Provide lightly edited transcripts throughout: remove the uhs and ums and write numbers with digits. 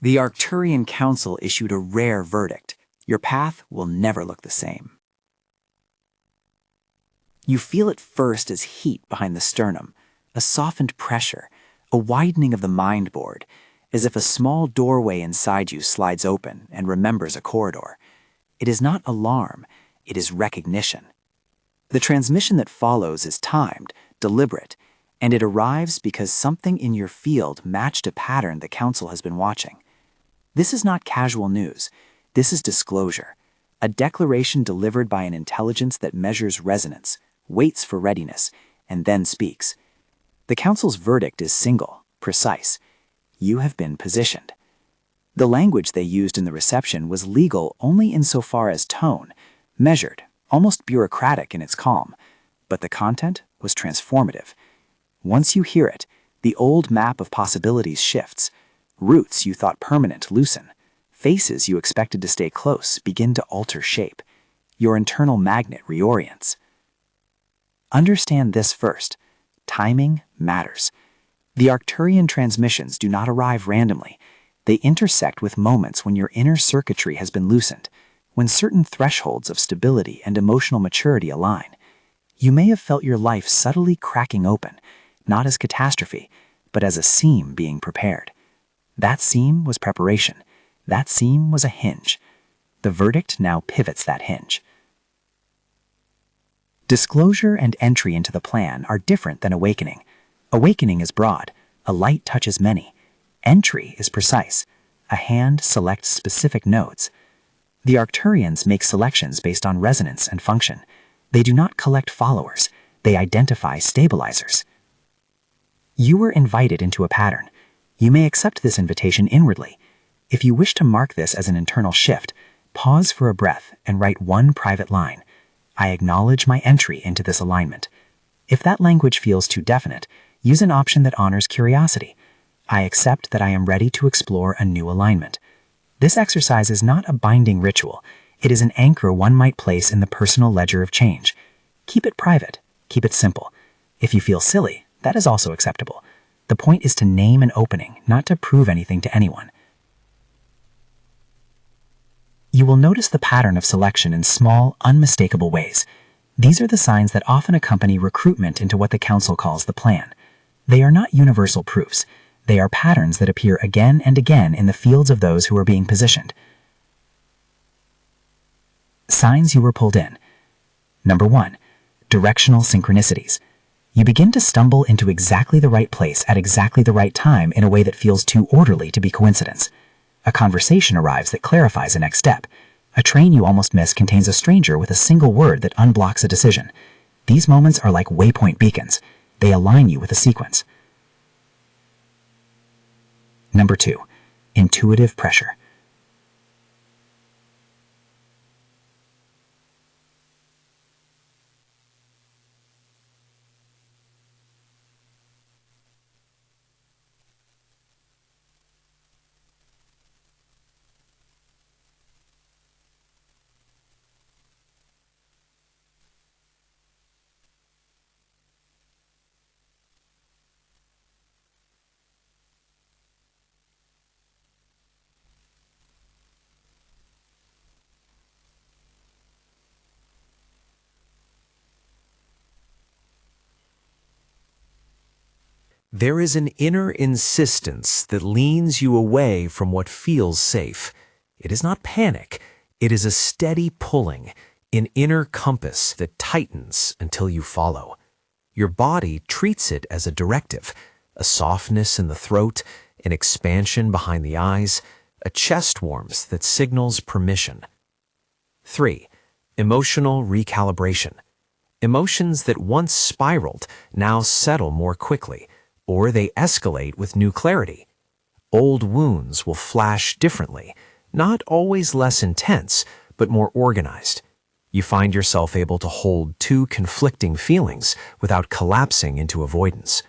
The Arcturian Council issued a rare verdict. Your path will never look the same. You feel it first as heat behind the sternum, a softened pressure, a widening of the mind board, as if a small doorway inside you slides open and remembers a corridor. It is not alarm, it is recognition. The transmission that follows is timed, deliberate, and it arrives because something in your field matched a pattern the Council has been watching. This is not casual news. This is disclosure, a declaration delivered by an intelligence that measures resonance, waits for readiness, and then speaks. The Council's verdict is single, precise. You have been positioned. The language they used in the reception was legal only insofar as tone, measured, almost bureaucratic in its calm, but the content was transformative. Once you hear it, the old map of possibilities shifts. Roots you thought permanent loosen. Faces you expected to stay close begin to alter shape. Your internal magnet reorients. Understand this first. Timing matters. The Arcturian transmissions do not arrive randomly. They intersect with moments when your inner circuitry has been loosened, when certain thresholds of stability and emotional maturity align. You may have felt your life subtly cracking open, not as catastrophe, but as a seam being prepared. That seam was preparation. That seam was a hinge. The verdict now pivots that hinge. Disclosure and entry into the plan are different than awakening. Awakening is broad. A light touches many. Entry is precise. A hand selects specific nodes. The Arcturians make selections based on resonance and function. They do not collect followers. They identify stabilizers. You were invited into a pattern. You may accept this invitation inwardly. If you wish to mark this as an internal shift, pause for a breath and write one private line. I acknowledge my entry into this alignment. If that language feels too definite, use an option that honors curiosity. I accept that I am ready to explore a new alignment. This exercise is not a binding ritual. It is an anchor one might place in the personal ledger of change. Keep it private. Keep it simple. If you feel silly, that is also acceptable. The point is to name an opening, not to prove anything to anyone. You will notice the pattern of selection in small, unmistakable ways. These are the signs that often accompany recruitment into what the Council calls the plan. They are not universal proofs. They are patterns that appear again and again in the fields of those who are being positioned. Signs you were pulled in. Number 1. Directional synchronicities. You begin to stumble into exactly the right place at exactly the right time in a way that feels too orderly to be coincidence. A conversation arrives that clarifies a next step. A train you almost miss contains a stranger with a single word that unblocks a decision. These moments are like waypoint beacons. They align you with a sequence. Number 2. Intuitive pressure. There is an inner insistence that leans you away from what feels safe. It is not panic. It is a steady pulling, an inner compass that tightens until you follow. Your body treats it as a directive, a softness in the throat, an expansion behind the eyes, a chest warmth that signals permission. 3. Emotional recalibration. Emotions that once spiraled now settle more quickly, or they escalate with new clarity. Old wounds will flash differently, not always less intense, but more organized. You find yourself able to hold two conflicting feelings without collapsing into avoidance.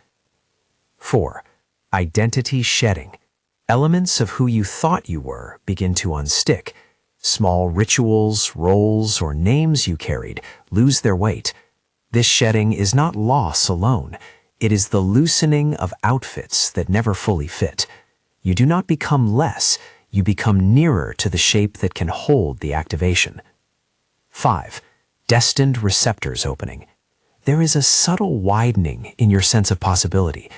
4. Identity shedding. Elements of who you thought you were begin to unstick. Small rituals, roles, or names you carried lose their weight. This shedding is not loss alone. It is the loosening of outfits that never fully fit. You do not become less, you become nearer to the shape that can hold the activation. 5. Destined receptors opening. There is a subtle widening in your sense of possibility,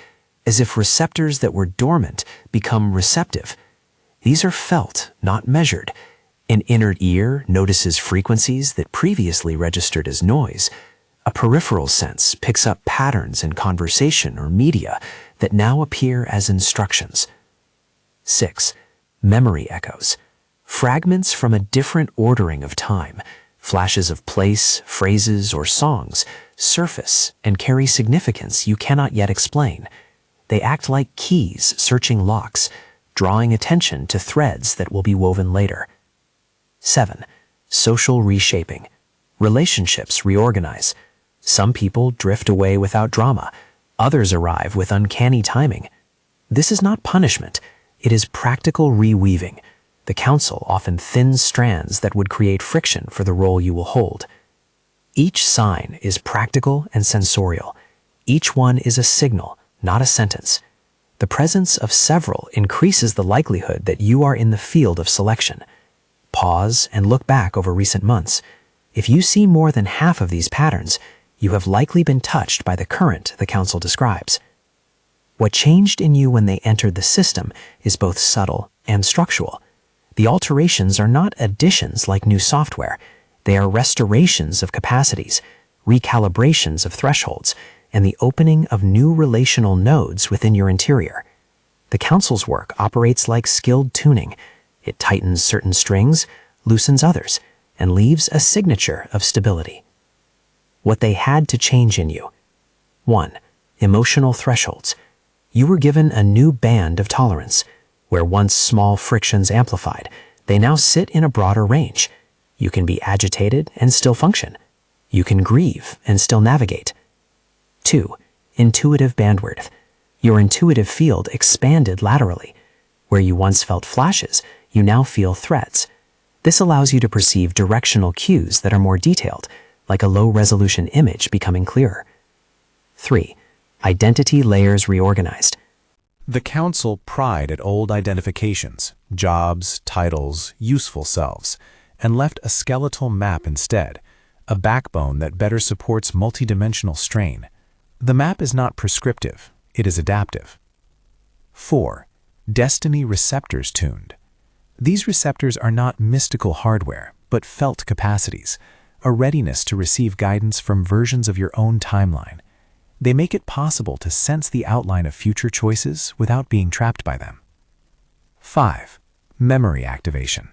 as if receptors that were dormant become receptive. These are felt, not measured. An inner ear notices frequencies that previously registered as noise. A peripheral sense picks up patterns in conversation or media that now appear as instructions. 6. Memory echoes. Fragments from a different ordering of time, flashes of place, phrases, or songs, surface and carry significance you cannot yet explain. They act like keys searching locks, drawing attention to threads that will be woven later. 7. Social reshaping. Relationships reorganize. Some people drift away without drama. Others arrive with uncanny timing. This is not punishment. It is practical reweaving. The council often thins strands that would create friction for the role you will hold. Each sign is practical and sensorial. Each one is a signal, not a sentence. The presence of several increases the likelihood that you are in the field of selection. Pause and look back over recent months. If you see more than half of these patterns, you have likely been touched by the current the council describes. What changed in you when they entered the system is both subtle and structural. The alterations are not additions like new software. They are restorations of capacities, recalibrations of thresholds, and the opening of new relational nodes within your interior. The council's work operates like skilled tuning. It tightens certain strings, loosens others, and leaves a signature of stability. What they had to change in you. 1. Emotional thresholds. You were given a new band of tolerance. Where once small frictions amplified, they now sit in a broader range. You can be agitated and still function. You can grieve and still navigate. 2. Intuitive bandwidth. Your intuitive field expanded laterally. Where you once felt flashes, you now feel threads. This allows you to perceive directional cues that are more detailed, like a low-resolution image becoming clearer. 3. Identity layers reorganized. The council pried at old identifications, jobs, titles, useful selves, and left a skeletal map instead, a backbone that better supports multidimensional strain. The map is not prescriptive, it is adaptive. 4. Destiny receptors tuned. These receptors are not mystical hardware, but felt capacities, a readiness to receive guidance from versions of your own timeline. They make it possible to sense the outline of future choices without being trapped by them. 5. Memory activation.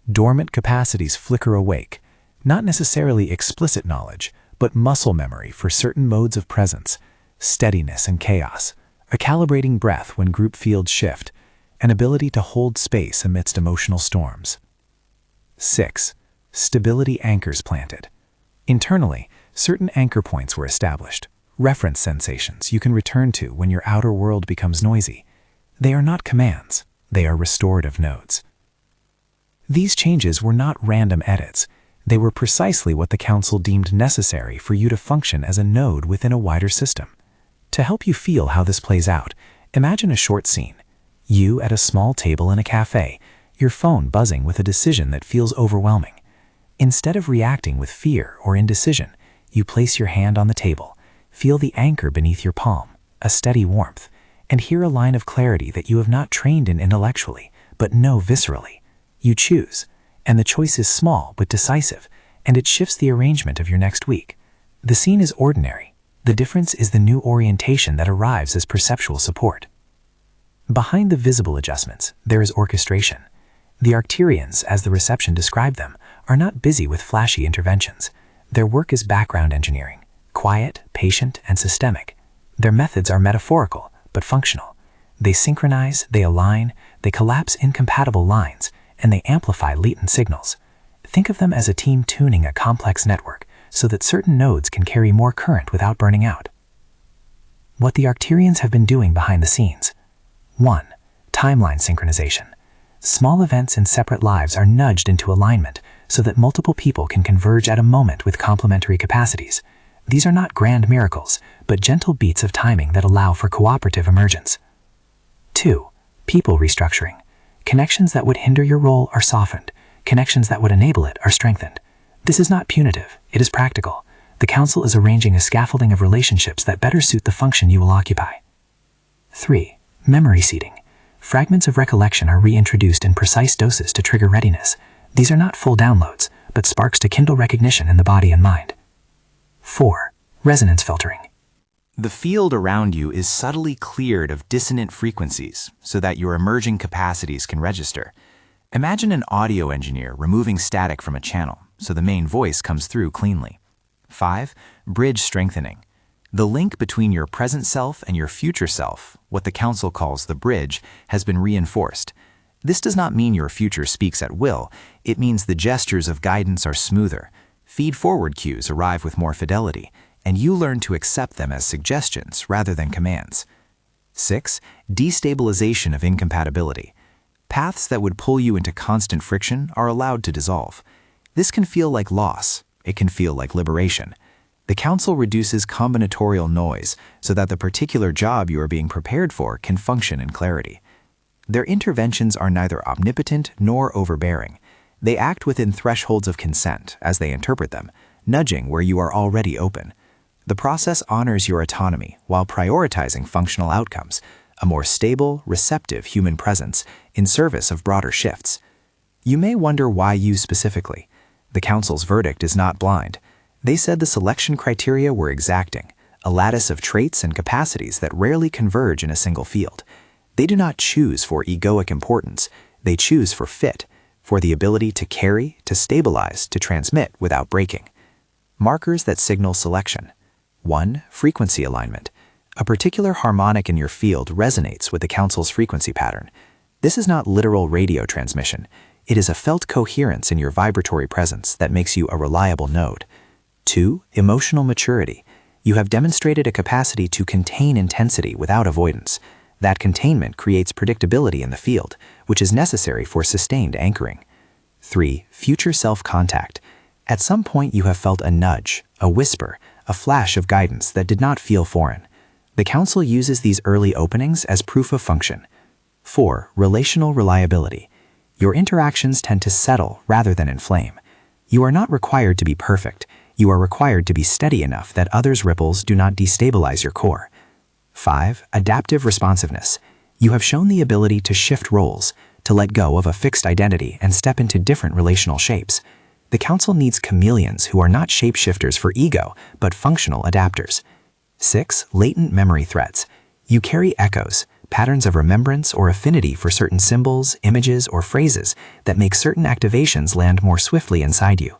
Dormant capacities flicker awake, not necessarily explicit knowledge, but muscle memory for certain modes of presence, steadiness and chaos, a calibrating breath when group fields shift, an ability to hold space amidst emotional storms. 6. Stability anchors planted. Internally, certain anchor points were established. Reference sensations you can return to when your outer world becomes noisy. They are not commands, they are restorative nodes. These changes were not random edits. They were precisely what the council deemed necessary for you to function as a node within a wider system. To help you feel how this plays out, imagine a short scene. You at a small table in a cafe, your phone buzzing with a decision that feels overwhelming. Instead of reacting with fear or indecision, you place your hand on the table. Feel the anchor beneath your palm, a steady warmth, and hear a line of clarity that you have not trained in intellectually, but know viscerally. You choose, and the choice is small but decisive, and it shifts the arrangement of your next week. The scene is ordinary. The difference is the new orientation that arrives as perceptual support. Behind the visible adjustments, there is orchestration. The Arcturians, as the reception described them, are not busy with flashy interventions. Their work is background engineering. Quiet, patient, and systemic. Their methods are metaphorical, but functional. They synchronize, they align, they collapse incompatible lines, and they amplify latent signals. Think of them as a team tuning a complex network so that certain nodes can carry more current without burning out. What the Arcturians have been doing behind the scenes. 1. Timeline synchronization. Small events in separate lives are nudged into alignment so that multiple people can converge at a moment with complementary capacities. These are not grand miracles, but gentle beats of timing that allow for cooperative emergence. 2. People restructuring. Connections that would hinder your role are softened. Connections that would enable it are strengthened. This is not punitive, it is practical. The Council is arranging a scaffolding of relationships that better suit the function you will occupy. 3. Memory seeding. Fragments of recollection are reintroduced in precise doses to trigger readiness. These are not full downloads, but sparks to kindle recognition in the body and mind. 4. Resonance filtering. The field around you is subtly cleared of dissonant frequencies so that your emerging capacities can register. Imagine an audio engineer removing static from a channel so the main voice comes through cleanly. 5. Bridge strengthening. The link between your present self and your future self, what the Council calls the bridge, has been reinforced. This does not mean your future speaks at will. It means the gestures of guidance are smoother. Feed-forward cues arrive with more fidelity, and you learn to accept them as suggestions rather than commands. 6. Destabilization of incompatibility. Paths that would pull you into constant friction are allowed to dissolve. This can feel like loss. It can feel like liberation. The Council reduces combinatorial noise so that the particular job you are being prepared for can function in clarity. Their interventions are neither omnipotent nor overbearing. They act within thresholds of consent as they interpret them, nudging where you are already open. The process honors your autonomy while prioritizing functional outcomes, a more stable, receptive human presence in service of broader shifts. You may wonder why you specifically. The Council's verdict is not blind. They said the selection criteria were exacting, a lattice of traits and capacities that rarely converge in a single field. They do not choose for egoic importance. They choose for fit, for the ability to carry, to stabilize, to transmit without breaking. Markers that signal selection. 1. Frequency alignment. A particular harmonic in your field resonates with the Council's frequency pattern. This is not literal radio transmission. It is a felt coherence in your vibratory presence that makes you a reliable node. 2. Emotional maturity. You have demonstrated a capacity to contain intensity without avoidance. That containment creates predictability in the field, which is necessary for sustained anchoring. 3. Future self-contact. At some point you have felt a nudge, a whisper, a flash of guidance that did not feel foreign. The Council uses these early openings as proof of function. 4. Relational reliability. Your interactions tend to settle rather than inflame. You are not required to be perfect. You are required to be steady enough that others' ripples do not destabilize your core. 5. Adaptive responsiveness. You have shown the ability to shift roles, to let go of a fixed identity and step into different relational shapes. The Council needs chameleons who are not shapeshifters for ego, but functional adapters. 6. Latent memory threads. You carry echoes, patterns of remembrance or affinity for certain symbols, images, or phrases that make certain activations land more swiftly inside you.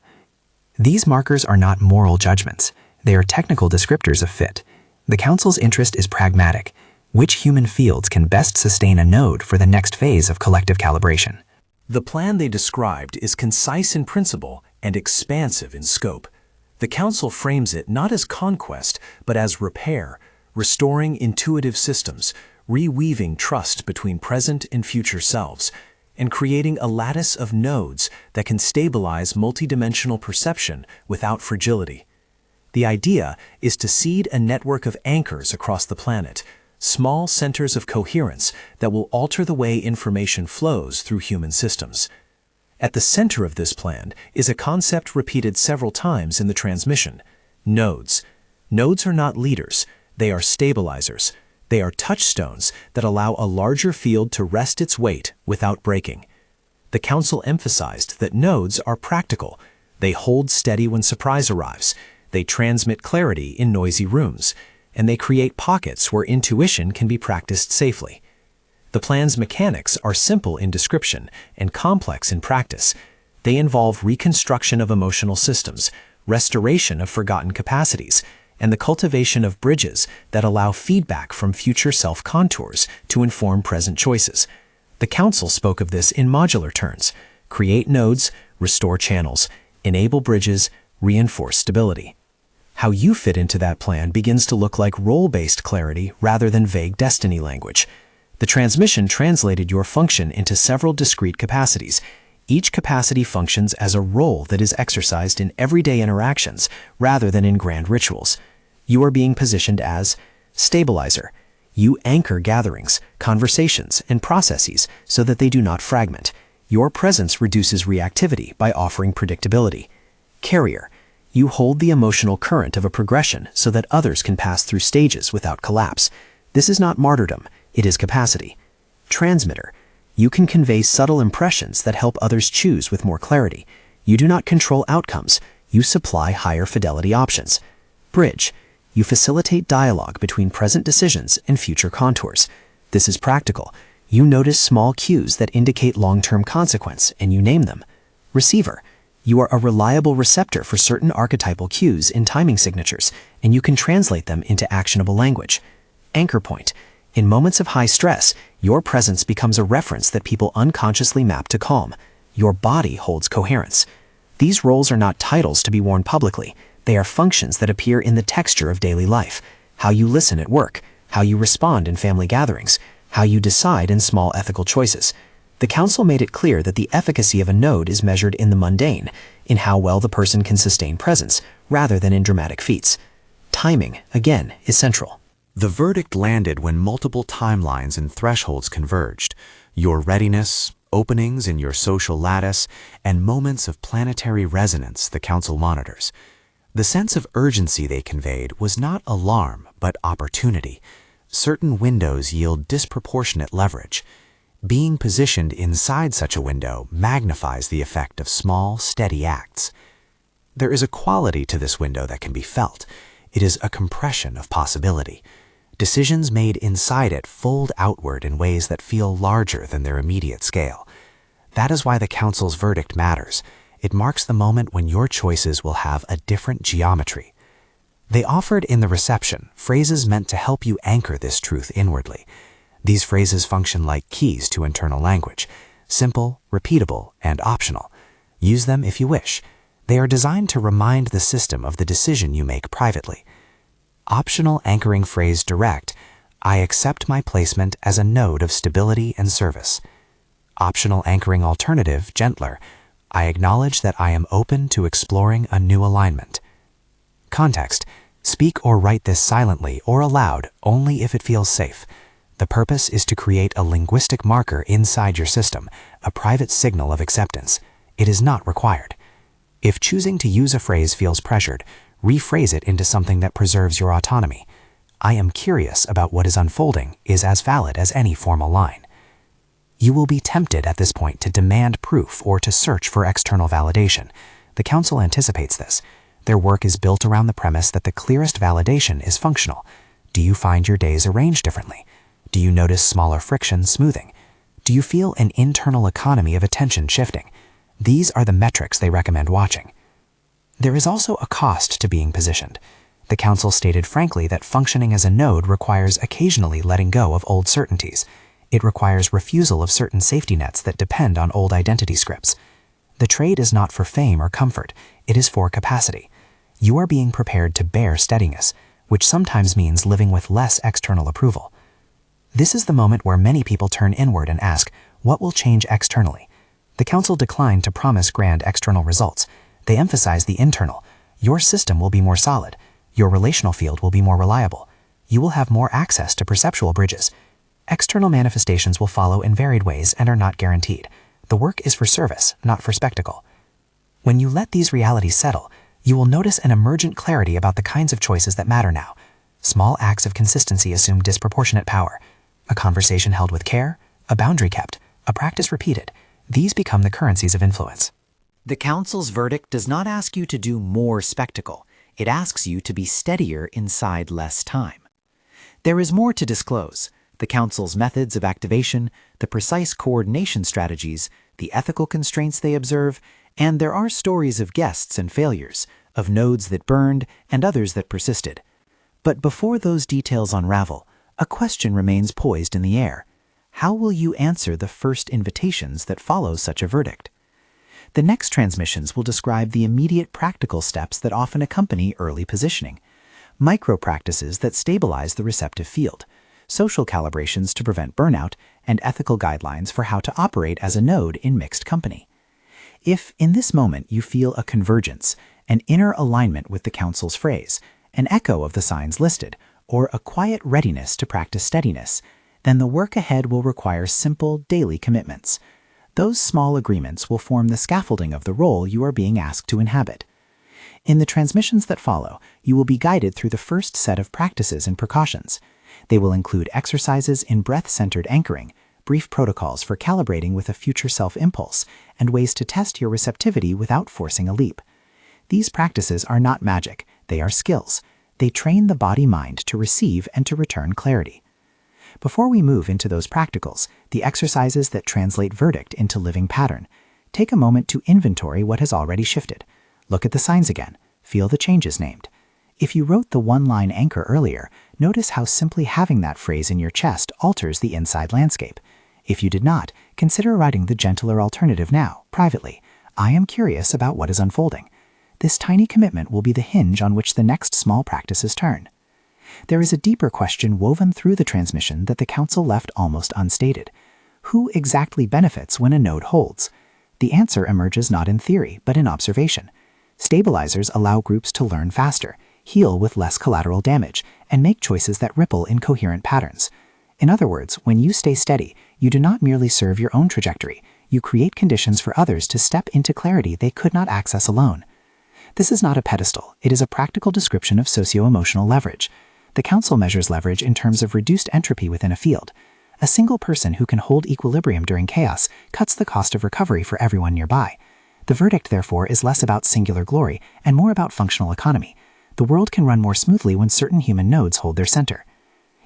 These markers are not moral judgments. They are technical descriptors of fit. The Council's interest is pragmatic. Which human fields can best sustain a node for the next phase of collective calibration? The plan they described is concise in principle and expansive in scope. The Council frames it not as conquest, but as repair, restoring intuitive systems, reweaving trust between present and future selves, and creating a lattice of nodes that can stabilize multidimensional perception without fragility. The idea is to seed a network of anchors across the planet, small centers of coherence that will alter the way information flows through human systems. At the center of this plan is a concept repeated several times in the transmission: nodes. Nodes are not leaders, they are stabilizers. They are touchstones that allow a larger field to rest its weight without breaking. The Council emphasized that nodes are practical. They hold steady when surprise arrives. They transmit clarity in noisy rooms. And they create pockets where intuition can be practiced safely. The plan's mechanics are simple in description and complex in practice. They involve reconstruction of emotional systems, restoration of forgotten capacities, and the cultivation of bridges that allow feedback from future self-contours to inform present choices. The Council spoke of this in modular terms: create nodes, restore channels, enable bridges, reinforce stability. How you fit into that plan begins to look like role-based clarity rather than vague destiny language. The transmission translated your function into several discrete capacities. Each capacity functions as a role that is exercised in everyday interactions rather than in grand rituals. You are being positioned as stabilizer. You anchor gatherings, conversations, and processes so that they do not fragment. Your presence reduces reactivity by offering predictability. Carrier. You hold the emotional current of a progression so that others can pass through stages without collapse. This is not martyrdom, it is capacity. Transmitter. You can convey subtle impressions that help others choose with more clarity. You do not control outcomes, you supply higher fidelity options. Bridge. You facilitate dialogue between present decisions and future contours. This is practical. You notice small cues that indicate long-term consequence, and you name them. Receiver. You are a reliable receptor for certain archetypal cues in timing signatures, and you can translate them into actionable language. Anchor point. In moments of high stress, your presence becomes a reference that people unconsciously map to calm. Your body holds coherence. These roles are not titles to be worn publicly. They are functions that appear in the texture of daily life. How you listen at work, how you respond in family gatherings, how you decide in small ethical choices. The Council made it clear that the efficacy of a node is measured in the mundane, in how well the person can sustain presence, rather than in dramatic feats. Timing, again, is central. The verdict landed when multiple timelines and thresholds converged. Your readiness, openings in your social lattice, and moments of planetary resonance the Council monitors. The sense of urgency they conveyed was not alarm, but opportunity. Certain windows yield disproportionate leverage. Being positioned inside such a window magnifies the effect of small, steady acts. There is a quality to this window that can be felt. It is a compression of possibility. Decisions made inside it fold outward in ways that feel larger than their immediate scale. That is why the Council's verdict matters. It marks the moment when your choices will have a different geometry. They offered in the reception phrases meant to help you anchor this truth inwardly. These phrases function like keys to internal language, simple, repeatable, and optional. Use them if you wish. They are designed to remind the system of the decision you make privately. Optional anchoring phrase direct, I accept my placement as a node of stability and service. Optional anchoring alternative, gentler, I acknowledge that I am open to exploring a new alignment. Context, speak or write this silently or aloud only if it feels safe. The purpose is to create a linguistic marker inside your system, a private signal of acceptance. It is not required. If choosing to use a phrase feels pressured, rephrase it into something that preserves your autonomy. I am curious about what is unfolding is as valid as any formal line. You will be tempted at this point to demand proof or to search for external validation. The Council anticipates this. Their work is built around the premise that the clearest validation is functional. Do you find your days arranged differently? Do you notice smaller friction smoothing? Do you feel an internal economy of attention shifting? These are the metrics they recommend watching. There is also a cost to being positioned. The Council stated frankly that functioning as a node requires occasionally letting go of old certainties. It requires refusal of certain safety nets that depend on old identity scripts. The trade is not for fame or comfort, it is for capacity. You are being prepared to bear steadiness, which sometimes means living with less external approval. This is the moment where many people turn inward and ask, what will change externally? The Council declined to promise grand external results. They emphasize the internal. Your system will be more solid. Your relational field will be more reliable. You will have more access to perceptual bridges. External manifestations will follow in varied ways and are not guaranteed. The work is for service, not for spectacle. When you let these realities settle, you will notice an emergent clarity about the kinds of choices that matter now. Small acts of consistency assume disproportionate power. A conversation held with care, a boundary kept, a practice repeated. These become the currencies of influence. The Council's verdict does not ask you to do more spectacle. It asks you to be steadier inside less time. There is more to disclose. The Council's methods of activation, the precise coordination strategies, the ethical constraints they observe, and there are stories of guests and failures, of nodes that burned and others that persisted. But before those details unravel, a question remains poised in the air. How will you answer the first invitations that follow such a verdict? The next transmissions will describe the immediate practical steps that often accompany early positioning, micro-practices that stabilize the receptive field, social calibrations to prevent burnout, and ethical guidelines for how to operate as a node in mixed company. If, in this moment, you feel a convergence, an inner alignment with the Council's phrase, an echo of the signs listed, or a quiet readiness to practice steadiness, then the work ahead will require simple, daily commitments. Those small agreements will form the scaffolding of the role you are being asked to inhabit. In the transmissions that follow, you will be guided through the first set of practices and precautions. They will include exercises in breath-centered anchoring, brief protocols for calibrating with a future self-impulse, and ways to test your receptivity without forcing a leap. These practices are not magic, they are skills. They train the body-mind to receive and to return clarity. Before we move into those practicals, the exercises that translate verdict into living pattern, take a moment to inventory what has already shifted. Look at the signs again. Feel the changes named. If you wrote the one-line anchor earlier, notice how simply having that phrase in your chest alters the inside landscape. If you did not, consider writing the gentler alternative now, privately. I am curious about what is unfolding. This tiny commitment will be the hinge on which the next small practices turn. There is a deeper question woven through the transmission that the Council left almost unstated. Who exactly benefits when a node holds? The answer emerges not in theory, but in observation. Stabilizers allow groups to learn faster, heal with less collateral damage, and make choices that ripple in coherent patterns. In other words, when you stay steady, you do not merely serve your own trajectory, you create conditions for others to step into clarity they could not access alone. This is not a pedestal, it is a practical description of socio-emotional leverage. The Council measures leverage in terms of reduced entropy within a field. A single person who can hold equilibrium during chaos cuts the cost of recovery for everyone nearby. The verdict, therefore, is less about singular glory and more about functional economy. The world can run more smoothly when certain human nodes hold their center.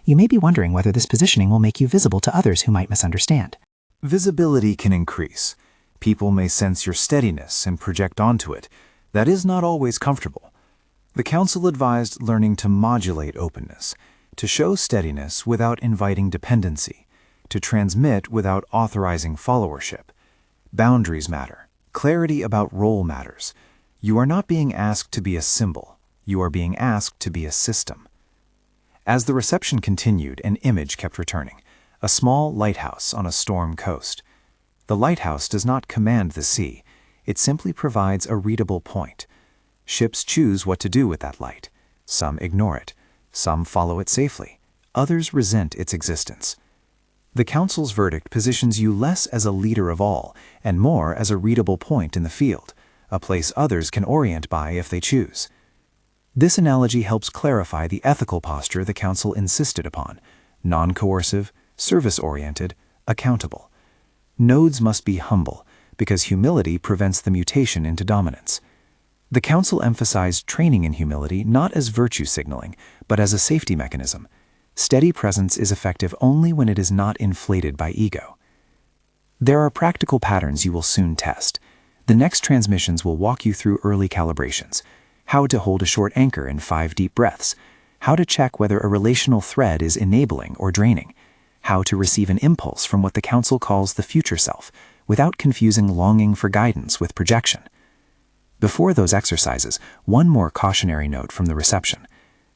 You may be wondering whether this positioning will make you visible to others who might misunderstand. Visibility can increase. People may sense your steadiness and project onto it. That is not always comfortable. The Council advised learning to modulate openness, to show steadiness without inviting dependency, to transmit without authorizing followership. Boundaries matter. Clarity about role matters. You are not being asked to be a symbol. You are being asked to be a system. As the reception continued, an image kept returning. A small lighthouse on a storm coast. The lighthouse does not command the sea. It simply provides a readable point. Ships choose what to do with that light. Some ignore it. Some follow it safely. Others resent its existence. The Council's verdict positions you less as a leader of all, and more as a readable point in the field, a place others can orient by if they choose. This analogy helps clarify the ethical posture the Council insisted upon: non-coercive, service-oriented, accountable. Nodes must be humble, because humility prevents the mutation into dominance. The Council emphasized training in humility not as virtue signaling, but as a safety mechanism. Steady presence is effective only when it is not inflated by ego. There are practical patterns you will soon test. The next transmissions will walk you through early calibrations: how to hold a short anchor in 5 deep breaths, how to check whether a relational thread is enabling or draining, how to receive an impulse from what the Council calls the future self, without confusing longing for guidance with projection. Before those exercises, one more cautionary note from the reception.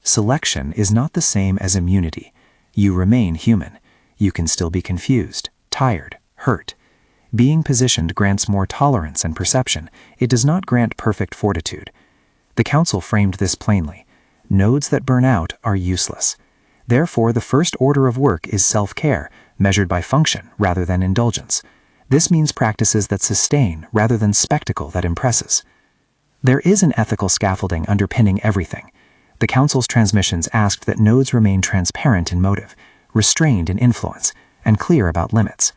Selection is not the same as immunity. You remain human. You can still be confused, tired, hurt. Being positioned grants more tolerance and perception. It does not grant perfect fortitude. The Council framed this plainly. Nodes that burn out are useless. Therefore, the first order of work is self-care, measured by function rather than indulgence. This means practices that sustain rather than spectacle that impresses. There is an ethical scaffolding underpinning everything. The Council's transmissions asked that nodes remain transparent in motive, restrained in influence, and clear about limits.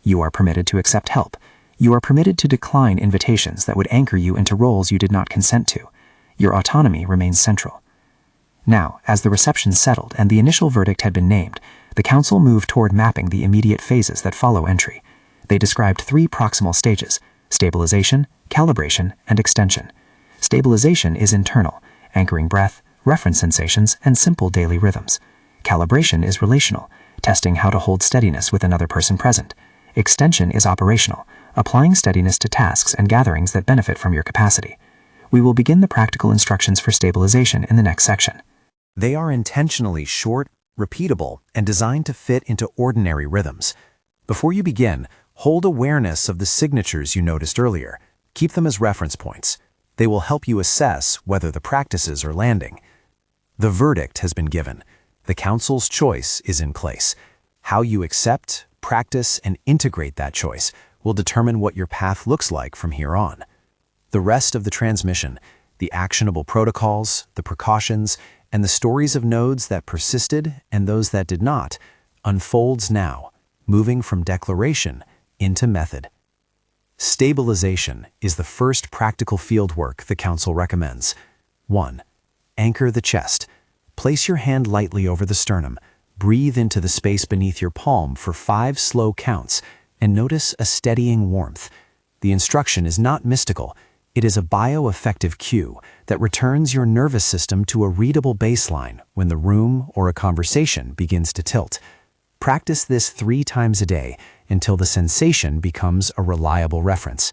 You are permitted to accept help. You are permitted to decline invitations that would anchor you into roles you did not consent to. Your autonomy remains central. Now, as the reception settled and the initial verdict had been named, the Council moved toward mapping the immediate phases that follow entry. They described 3 proximal stages: stabilization, calibration, and extension. Stabilization is internal, anchoring breath, reference sensations, and simple daily rhythms. Calibration is relational, testing how to hold steadiness with another person present. Extension is operational, applying steadiness to tasks and gatherings that benefit from your capacity. We will begin the practical instructions for stabilization in the next section. They are intentionally short, repeatable, and designed to fit into ordinary rhythms. Before you begin, hold awareness of the signatures you noticed earlier. Keep them as reference points. They will help you assess whether the practices are landing. The verdict has been given. The Council's choice is in place. How you accept, practice, and integrate that choice will determine what your path looks like from here on. The rest of the transmission, the actionable protocols, the precautions, and the stories of nodes that persisted and those that did not, unfolds now, moving from declaration into method. Stabilization is the first practical fieldwork the Council recommends. 1. Anchor the chest. Place your hand lightly over the sternum. Breathe into the space beneath your palm for 5 slow counts and notice a steadying warmth. The instruction is not mystical. It is a bioaffective cue that returns your nervous system to a readable baseline when the room or a conversation begins to tilt. Practice this 3 times a day until the sensation becomes a reliable reference.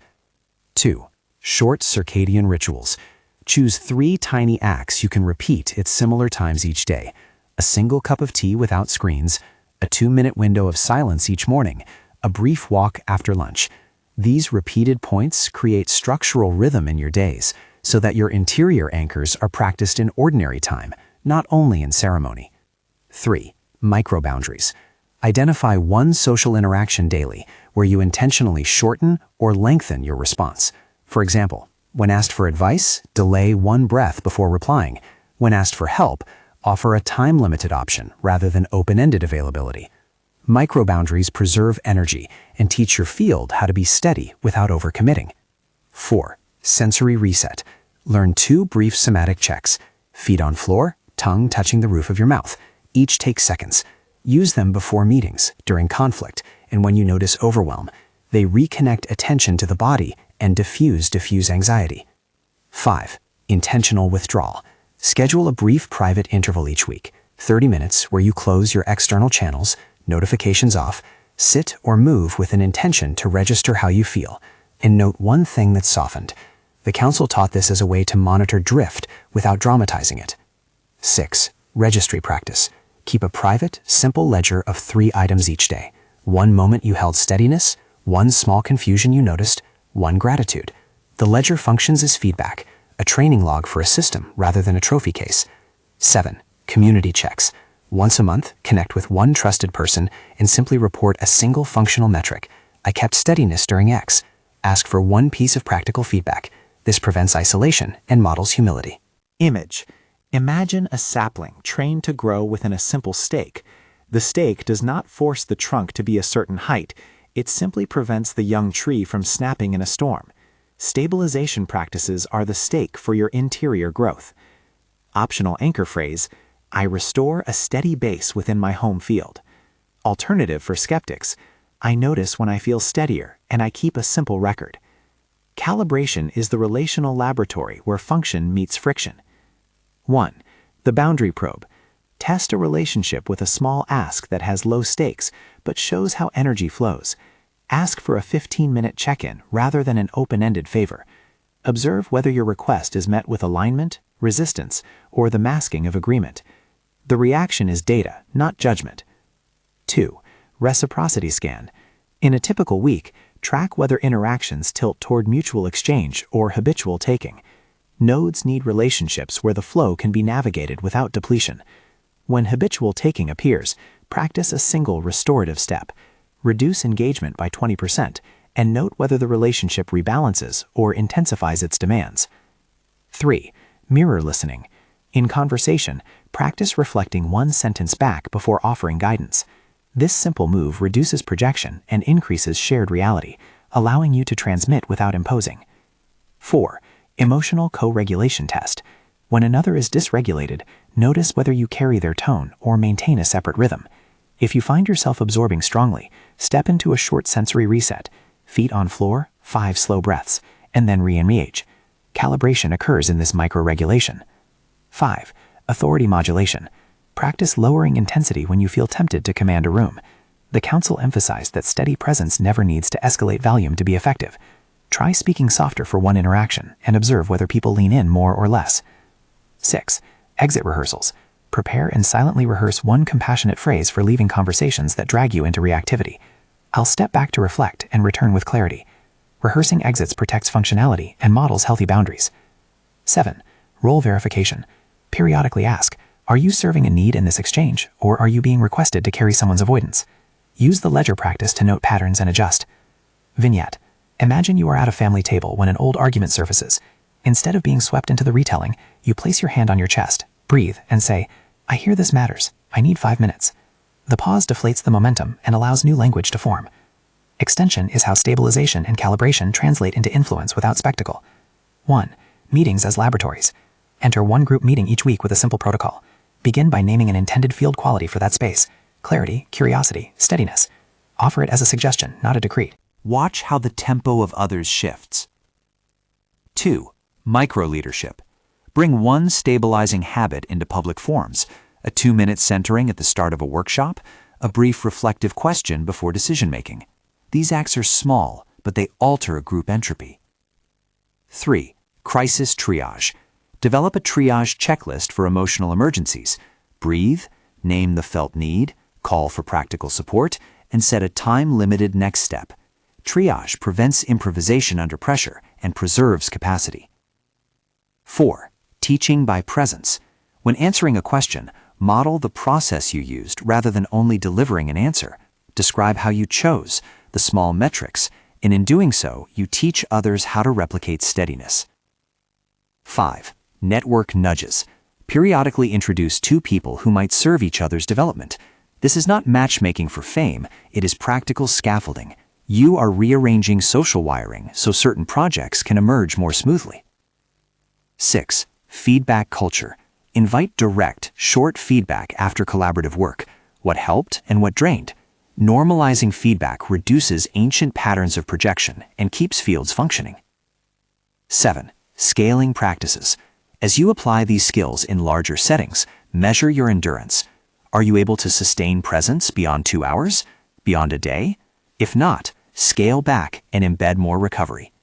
2. Short circadian rituals. Choose 3 tiny acts you can repeat at similar times each day. A single cup of tea without screens, a 2-minute window of silence each morning, a brief walk after lunch. These repeated points create structural rhythm in your days so that your interior anchors are practiced in ordinary time, not only in ceremony. 3. Micro-boundaries. Identify 1 social interaction daily where you intentionally shorten or lengthen your response. For example, when asked for advice, delay 1 breath before replying. When asked for help, offer a time-limited option rather than open-ended availability. Micro-boundaries preserve energy and teach your field how to be steady without overcommitting. 4. Sensory reset. Learn 2 brief somatic checks. Feet on floor, tongue touching the roof of your mouth. Each takes seconds. Use them before meetings, during conflict, and when you notice overwhelm. They reconnect attention to the body and diffuse anxiety. 5. Intentional withdrawal. Schedule a brief private interval each week, 30 minutes where you close your external channels, notifications off, sit or move with an intention to register how you feel, and note 1 thing that's softened. The Council taught this as a way to monitor drift without dramatizing it. 6. Registry practice. Keep a private, simple ledger of 3 items each day. 1 moment you held steadiness, 1 small confusion you noticed, 1 gratitude. The ledger functions as feedback, a training log for a system rather than a trophy case. 7. Community checks. Once a month, connect with 1 trusted person and simply report a single functional metric. I kept steadiness during X. Ask for 1 piece of practical feedback. This prevents isolation and models humility. Image. Imagine a sapling trained to grow within a simple stake. The stake does not force the trunk to be a certain height. It simply prevents the young tree from snapping in a storm. Stabilization practices are the stake for your interior growth. Optional anchor phrase, I restore a steady base within my home field. Alternative for skeptics, I notice when I feel steadier and I keep a simple record. Calibration is the relational laboratory where function meets friction. 1. The boundary probe. Test a relationship with a small ask that has low stakes but shows how energy flows. Ask for a 15-minute check-in rather than an open-ended favor. Observe whether your request is met with alignment, resistance, or the masking of agreement. The reaction is data, not judgment. 2. Reciprocity scan. In a typical week, track whether interactions tilt toward mutual exchange or habitual taking. Nodes need relationships where the flow can be navigated without depletion. When habitual taking appears, practice a single restorative step. Reduce engagement by 20% and note whether the relationship rebalances or intensifies its demands. 3. Mirror listening. In conversation, practice reflecting 1 sentence back before offering guidance. This simple move reduces projection and increases shared reality, allowing you to transmit without imposing. 4. Emotional co-regulation test. When another is dysregulated, notice whether you carry their tone or maintain a separate rhythm. If you find yourself absorbing strongly, step into a short sensory reset. Feet on floor, 5 slow breaths, and then re-engage. Calibration occurs in this micro-regulation. 5. Authority modulation. Practice lowering intensity when you feel tempted to command a room. The Council emphasized that steady presence never needs to escalate volume to be effective. Try speaking softer for 1 interaction and observe whether people lean in more or less. 6. Exit rehearsals. Prepare and silently rehearse 1 compassionate phrase for leaving conversations that drag you into reactivity. I'll step back to reflect and return with clarity. Rehearsing exits protects functionality and models healthy boundaries. 7. Role verification. Periodically ask, Are you serving a need in this exchange, or are you being requested to carry someone's avoidance? Use the ledger practice to note patterns and adjust. Vignette. Imagine you are at a family table when an old argument surfaces. Instead of being swept into the retelling, you place your hand on your chest, breathe, and say, "I hear this matters. I need 5 minutes." The pause deflates the momentum and allows new language to form. Extension is how stabilization and calibration translate into influence without spectacle. 1. Meetings as laboratories. Enter one group meeting each week with a simple protocol. Begin by naming an intended field quality for that space: clarity, curiosity, steadiness. Offer it as a suggestion, not a decree. Watch how the tempo of others shifts. 2. Micro-leadership. Bring one stabilizing habit into public forums: a 2-minute centering at the start of a workshop, a brief reflective question before decision-making. These acts are small, but they alter group entropy. 3. Crisis triage. Develop a triage checklist for emotional emergencies. Breathe, name the felt need, call for practical support, and set a time-limited next step. Triage prevents improvisation under pressure and preserves capacity. 4. Teaching by presence. When answering a question, model the process you used rather than only delivering an answer. Describe how you chose, the small metrics, and in doing so, you teach others how to replicate steadiness. 5. Network nudges. Periodically introduce 2 people who might serve each other's development. This is not matchmaking for fame, it is practical scaffolding. You are rearranging social wiring so certain projects can emerge more smoothly. 6. Feedback culture. Invite direct, short feedback after collaborative work. What helped and what drained. Normalizing feedback reduces ancient patterns of projection and keeps fields functioning. 7. Scaling practices. As you apply these skills in larger settings, measure your endurance. Are you able to sustain presence beyond 2 hours? Beyond a day? If not, scale back and embed more recovery.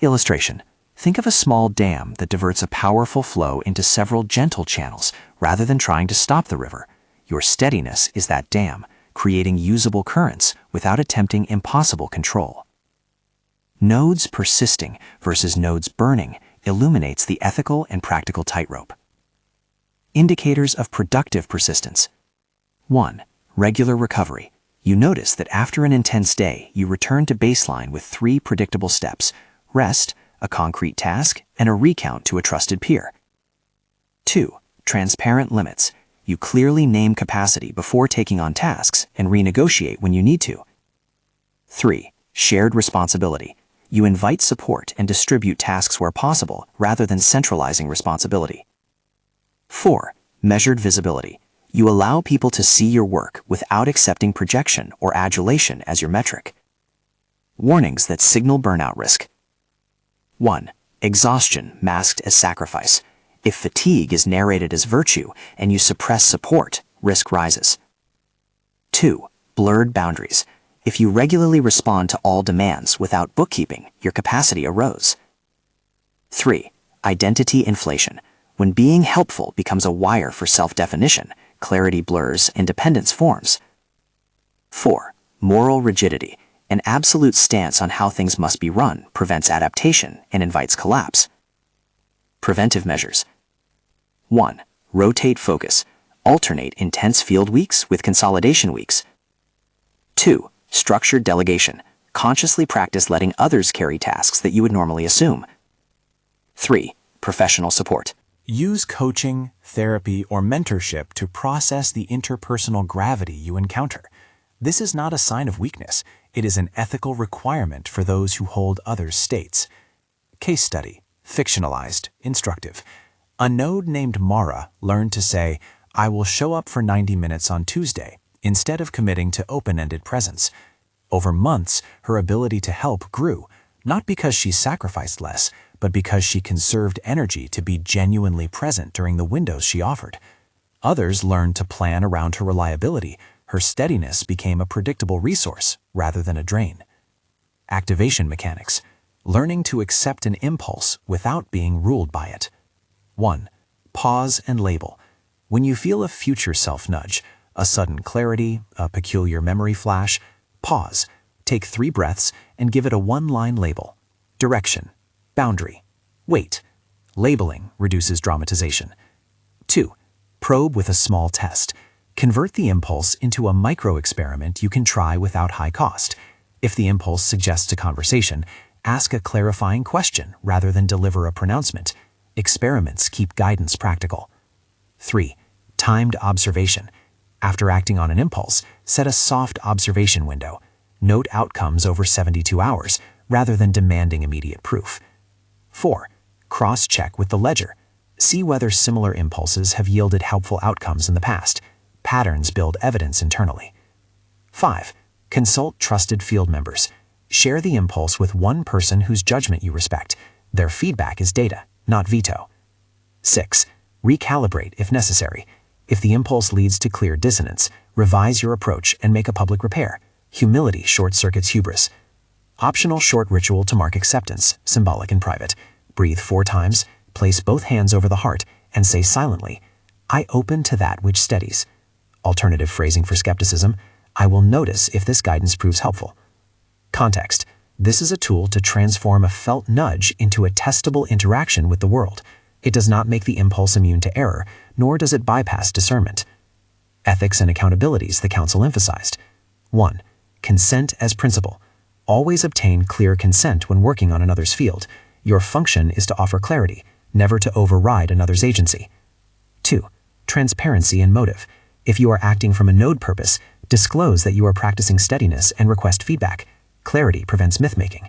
Illustration. Think of a small dam that diverts a powerful flow into several gentle channels rather than trying to stop the river. Your steadiness is that dam, creating usable currents without attempting impossible control. Nodes persisting versus nodes burning illuminates the ethical and practical tightrope. Indicators of productive persistence. 1. Regular recovery. You notice that after an intense day, you return to baseline with 3 predictable steps: rest, a concrete task, and a recount to a trusted peer. 2. Transparent limits. You clearly name capacity before taking on tasks and renegotiate when you need to. 3. Shared responsibility. You invite support and distribute tasks where possible rather than centralizing responsibility. 4. Measured visibility. You allow people to see your work without accepting projection or adulation as your metric. Warnings that signal burnout risk. 1. Exhaustion masked as sacrifice. If fatigue is narrated as virtue and you suppress support, risk rises. 2. Blurred boundaries. If you regularly respond to all demands without bookkeeping, your capacity erodes. 3. Identity inflation. When being helpful becomes a wire for self-definition, clarity blurs and dependence forms. 4. Moral rigidity. An absolute stance on how things must be run prevents adaptation and invites collapse. Preventive measures. 1. Rotate focus. Alternate intense field weeks with consolidation weeks. 2. Structured delegation. Consciously practice letting others carry tasks that you would normally assume. 3. Professional support. Use coaching, therapy, or mentorship to process the interpersonal gravity you encounter. This is not a sign of weakness. It is an ethical requirement for those who hold others' states. Case study, fictionalized, instructive. A node named Mara learned to say, "I will show up for 90 minutes on Tuesday," instead of committing to open-ended presence. Over months, her ability to help grew, not because she sacrificed less, but because she conserved energy to be genuinely present during the windows she offered. Others learned to plan around her reliability. Her steadiness became a predictable resource rather than a drain. Activation mechanics. Learning to accept an impulse without being ruled by it. 1. Pause and label. When you feel a future self-nudge, a sudden clarity, a peculiar memory flash, pause, take 3 breaths, and give it a 1-line label. Direction. Boundary. Weight. Labeling reduces dramatization. 2. Probe with a small test. Convert the impulse into a micro-experiment you can try without high cost. If the impulse suggests a conversation, ask a clarifying question rather than deliver a pronouncement. Experiments keep guidance practical. 3. Timed observation. After acting on an impulse, set a soft observation window. Note outcomes over 72 hours rather than demanding immediate proof. 4. Cross-check with the ledger. See whether similar impulses have yielded helpful outcomes in the past. Patterns build evidence internally. 5. Consult trusted field members. Share the impulse with one person whose judgment you respect. Their feedback is data, not veto. 6. Recalibrate if necessary. If the impulse leads to clear dissonance, revise your approach and make a public repair. Humility short-circuits hubris. Optional short ritual to mark acceptance, symbolic and private. Breathe 4 times, place both hands over the heart, and say silently, "I open to that which steadies." Alternative phrasing for skepticism, "I will notice if this guidance proves helpful." Context. This is a tool to transform a felt nudge into a testable interaction with the world. It does not make the impulse immune to error, nor does it bypass discernment. Ethics and accountabilities the Council emphasized. 1. Consent as principle. Always obtain clear consent when working on another's field. Your function is to offer clarity, never to override another's agency. 2. Transparency and motive. If you are acting from a node purpose, disclose that you are practicing steadiness and request feedback. Clarity prevents myth-making.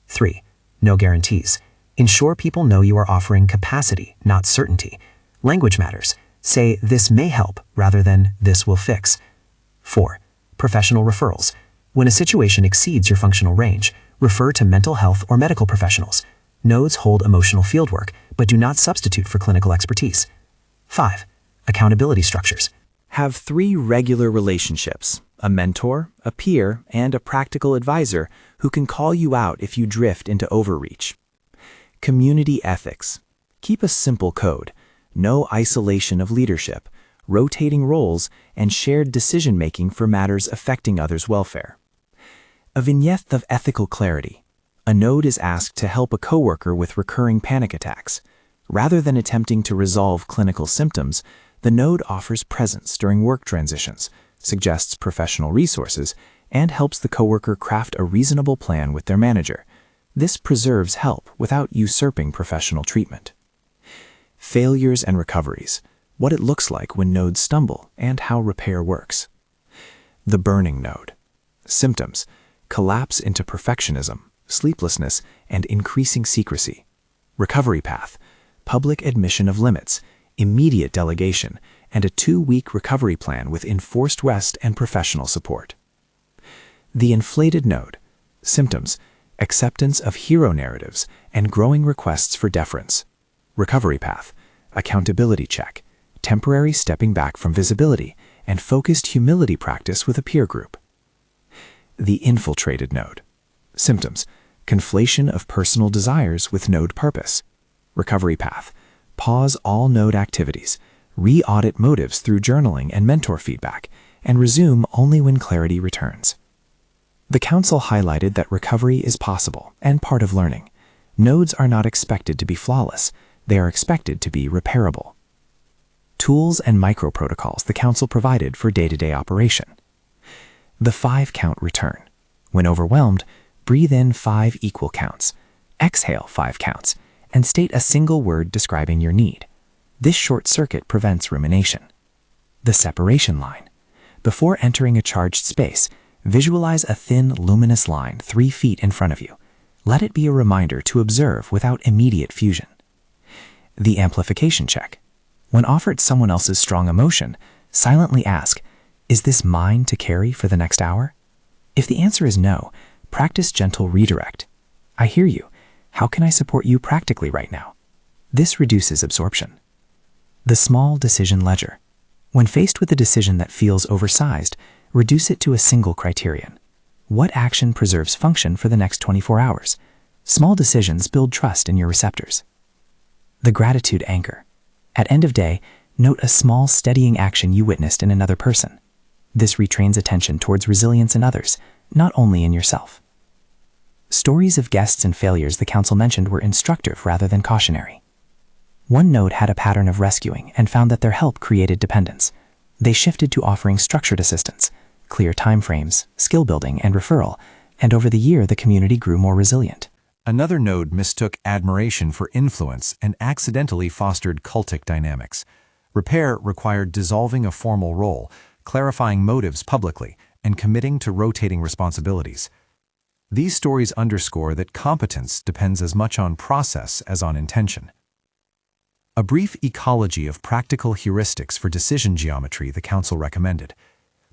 3. No guarantees. Ensure people know you are offering capacity, not certainty. Language matters. Say, "This may help," rather than "This will fix." 4. Professional referrals. When a situation exceeds your functional range, refer to mental health or medical professionals. Nodes hold emotional fieldwork, but do not substitute for clinical expertise. 5. Accountability structures. Have 3 regular relationships: a mentor, a peer, and a practical advisor who can call you out if you drift into overreach. Community ethics. Keep a simple code: no isolation of leadership, rotating roles, and shared decision-making for matters affecting others' welfare. A vignette of ethical clarity. A node is asked to help a coworker with recurring panic attacks. Rather than attempting to resolve clinical symptoms, the node offers presence during work transitions, suggests professional resources, and helps the coworker craft a reasonable plan with their manager. This preserves help without usurping professional treatment. Failures and recoveries. What it looks like when nodes stumble and how repair works. The burning node. Symptoms: collapse into perfectionism, sleeplessness, and increasing secrecy. Recovery path: public admission of limits, immediate delegation, and a 2-week recovery plan with enforced rest and professional support. The inflated node. Symptoms: acceptance of hero narratives and growing requests for deference. Recovery path: accountability check, temporary stepping back from visibility, and focused humility practice with a peer group. The infiltrated node. Symptoms: conflation of personal desires with node purpose. Recovery path: pause all node activities, re-audit motives through journaling and mentor feedback, and resume only when clarity returns. The Council highlighted that recovery is possible and part of learning. Nodes are not expected to be flawless. They are expected to be repairable. Tools and micro-protocols the Council provided for day-to-day operation. The 5-count return. When overwhelmed, breathe in 5 equal counts, exhale 5 counts, and state a single word describing your need. This short circuit prevents rumination. The separation line. Before entering a charged space, visualize a thin, luminous line 3 feet in front of you. Let it be a reminder to observe without immediate fusion. The amplification check. When offered someone else's strong emotion, silently ask, "Is this mine to carry for the next hour?" If the answer is no, practice gentle redirect. "I hear you. How can I support you practically right now?" This reduces absorption. The small decision ledger. When faced with a decision that feels oversized, reduce it to a single criterion. What action preserves function for the next 24 hours? Small decisions build trust in your receptors. The gratitude anchor. At end of day, note a small steadying action you witnessed in another person. This retrains attention towards resilience in others, not only in yourself. Stories of guests and failures the Council mentioned were instructive rather than cautionary. One node had a pattern of rescuing and found that their help created dependence. They shifted to offering structured assistance, clear timeframes, skill building, and referral, and over the year the community grew more resilient. Another node mistook admiration for influence and accidentally fostered cultic dynamics. Repair required dissolving a formal role, clarifying motives publicly, and committing to rotating responsibilities. These stories underscore that competence depends as much on process as on intention. A brief ecology of practical heuristics for decision geometry the Council recommended.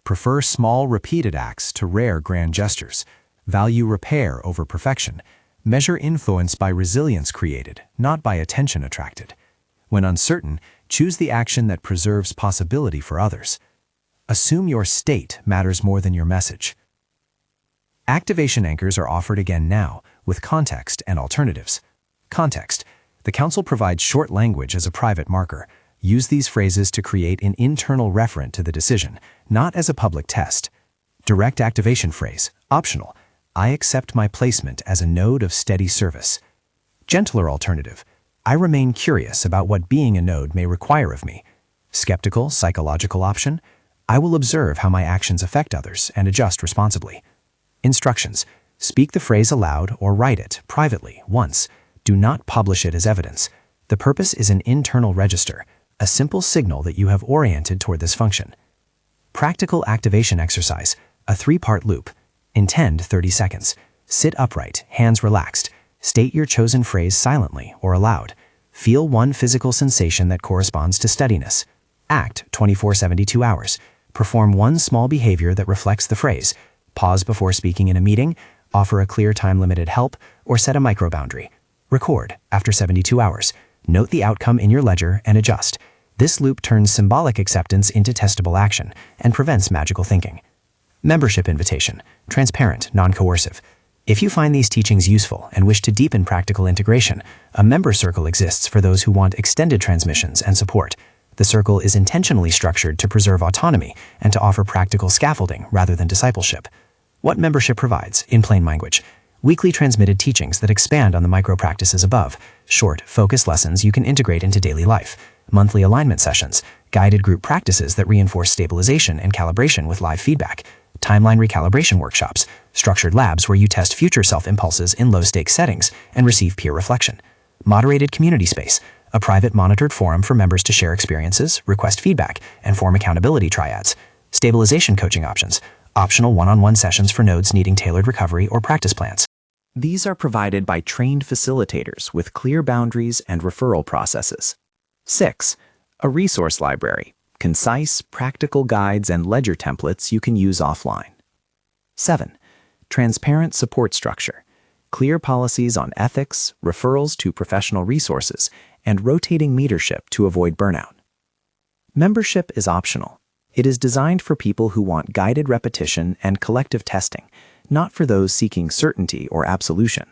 Prefer small, repeated acts to rare, grand gestures. Value repair over perfection. Measure influence by resilience created, not by attention attracted. When uncertain, choose the action that preserves possibility for others. Assume your state matters more than your message. Activation anchors are offered again now, with context and alternatives. Context. The Council provides short language as a private marker. Use these phrases to create an internal referent to the decision, not as a public test. Direct activation phrase. Optional. I accept my placement as a node of steady service. Gentler alternative. I remain curious about what being a node may require of me. Skeptical, psychological option. I will observe how my actions affect others and adjust responsibly. Instructions. Speak the phrase aloud or write it privately once. Do not publish it as evidence. The purpose is an internal register, a simple signal that you have oriented toward this function. Practical activation exercise. A 3-part loop. Intend 30 seconds. Sit upright, hands relaxed. State your chosen phrase silently or aloud. Feel one physical sensation that corresponds to steadiness. Act 24-72 hours. Perform one small behavior that reflects the phrase. Pause before speaking in a meeting, offer a clear time-limited help, or set a micro-boundary. Record after 72 hours. Note the outcome in your ledger and adjust. This loop turns symbolic acceptance into testable action and prevents magical thinking. Membership invitation. Transparent, non-coercive. If you find these teachings useful and wish to deepen practical integration, a member circle exists for those who want extended transmissions and support. The circle is intentionally structured to preserve autonomy and to offer practical scaffolding rather than discipleship. What membership provides, in plain language: weekly transmitted teachings that expand on the micro-practices above, short, focused lessons you can integrate into daily life, monthly alignment sessions, guided group practices that reinforce stabilization and calibration with live feedback, timeline recalibration workshops, structured labs where you test future self-impulses in low-stakes settings and receive peer reflection, moderated community space, a private monitored forum for members to share experiences, request feedback, and form accountability triads, stabilization coaching options, optional one-on-one sessions for nodes needing tailored recovery or practice plans. These are provided by trained facilitators with clear boundaries and referral processes. 6. A resource library. Concise, practical guides and ledger templates you can use offline. 7. Transparent support structure. Clear policies on ethics, referrals to professional resources, and rotating leadership to avoid burnout. Membership is optional. It is designed for people who want guided repetition and collective testing, not for those seeking certainty or absolution.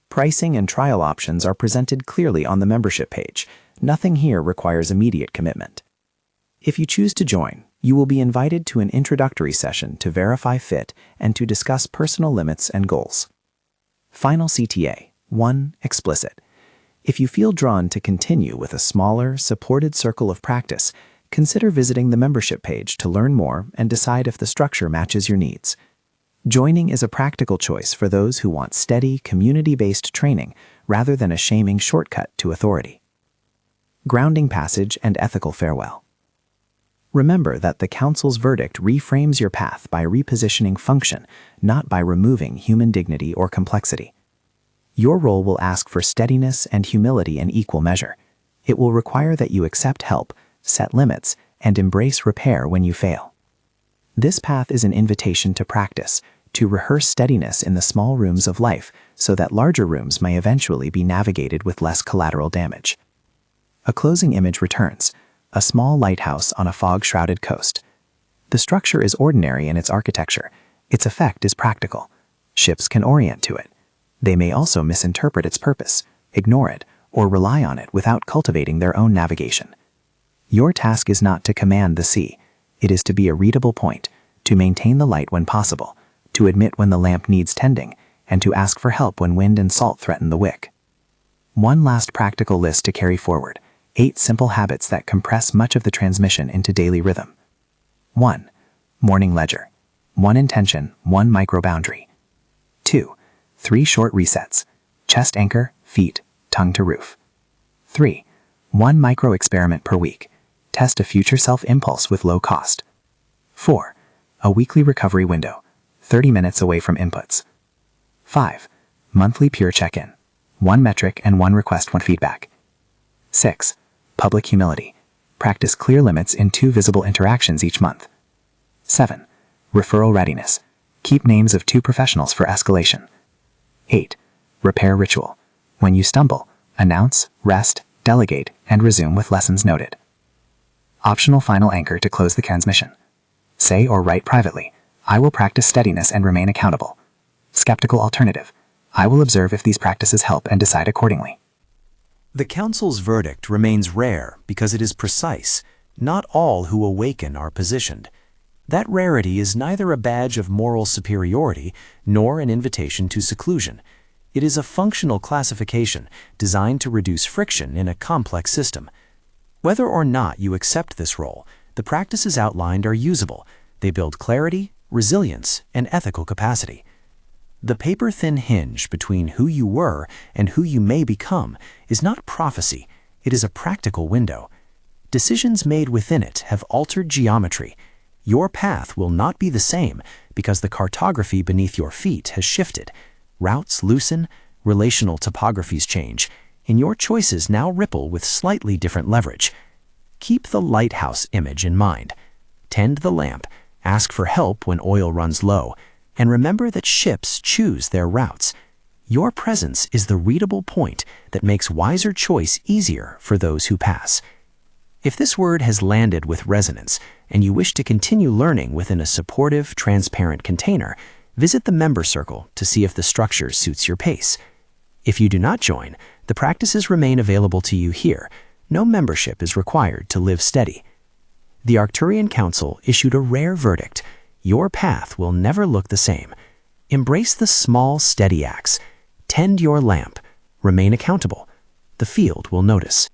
Pricing and trial options are presented clearly on the membership page. Nothing here requires immediate commitment. If you choose to join, you will be invited to an introductory session to verify fit and to discuss personal limits and goals. Final CTA. 1. Explicit. If you feel drawn to continue with a smaller, supported circle of practice, consider visiting the membership page to learn more and decide if the structure matches your needs. Joining is a practical choice for those who want steady, community-based training rather than a shaming shortcut to authority. Grounding passage and ethical farewell. Remember that the Council's verdict reframes your path by repositioning function, not by removing human dignity or complexity. Your role will ask for steadiness and humility in equal measure. It will require that you accept help, set limits, and embrace repair when you fail. This path is an invitation to practice, to rehearse steadiness in the small rooms of life so that larger rooms may eventually be navigated with less collateral damage. A closing image returns. A small lighthouse on a fog-shrouded coast. The structure is ordinary in its architecture. Its effect is practical. Ships can orient to it. They may also misinterpret its purpose, ignore it, or rely on it without cultivating their own navigation. Your task is not to command the sea. It is to be a readable point, to maintain the light when possible, to admit when the lamp needs tending, and to ask for help when wind and salt threaten the wick. One last practical list to carry forward. 8 simple habits that compress much of the transmission into daily rhythm. 1. Morning ledger. 1 intention, 1 micro boundary. 2. 3 short resets. Chest anchor, feet, tongue to roof. 3. 1 micro experiment per week. Test a future self impulse with low cost. 4. A weekly recovery window. 30 minutes away from inputs. 5. Monthly pure check-in. 1 metric and 1 request, 1 feedback. 6. Public humility. Practice clear limits in 2 visible interactions each month. 7. Referral readiness. Keep names of 2 professionals for escalation. 8. Repair ritual. When you stumble, announce, rest, delegate, and resume with lessons noted. Optional final anchor to close the transmission. Say or write privately, I will practice steadiness and remain accountable. Skeptical alternative. I will observe if these practices help and decide accordingly. The Council's verdict remains rare because it is precise. Not all who awaken are positioned. That rarity is neither a badge of moral superiority nor an invitation to seclusion. It is a functional classification designed to reduce friction in a complex system. Whether or not you accept this role, the practices outlined are usable. They build clarity, resilience, and ethical capacity. The paper-thin hinge between who you were and who you may become is not prophecy, it is a practical window. Decisions made within it have altered geometry. Your path will not be the same because the cartography beneath your feet has shifted. Routes loosen, relational topographies change, and your choices now ripple with slightly different leverage. Keep the lighthouse image in mind. Tend the lamp, ask for help when oil runs low, and remember that ships choose their routes. Your presence is the readable point that makes wiser choice easier for those who pass. If this word has landed with resonance and you wish to continue learning within a supportive, transparent container, visit the member circle to see if the structure suits your pace. If you do not join, the practices remain available to you here. No membership is required to live steady. The Arcturian Council issued a rare verdict. Your path will never look the same. Embrace the small, steady acts. Tend your lamp. Remain accountable. The field will notice.